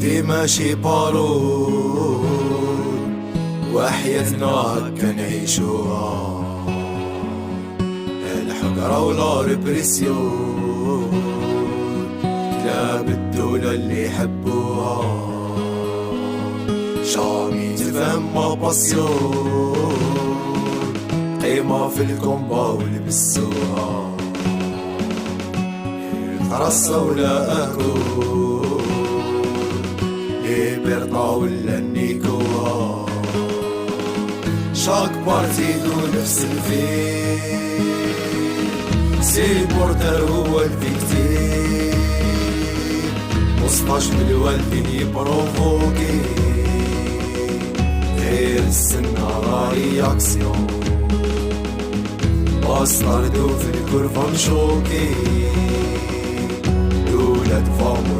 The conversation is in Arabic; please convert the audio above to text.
دي ماشي بارول وحياتنا هكا نعيشوها، الحقرة ولا ريبريسيون، كلاب الدولة اللي يحبوها جامي تفهم ما باسيون، قيمة في الكومبا ولبسوها الفرصة ولا أكل ليبرتا ولا نيكوها، شاك بارتي دو نفس الفيل، سي بورتر هو الفيكتيم، مصطاش بالوالدين يبروفوكي غير السنة راهي أكسيون، باستاردو في الكرفة مشوكي، دولة فامور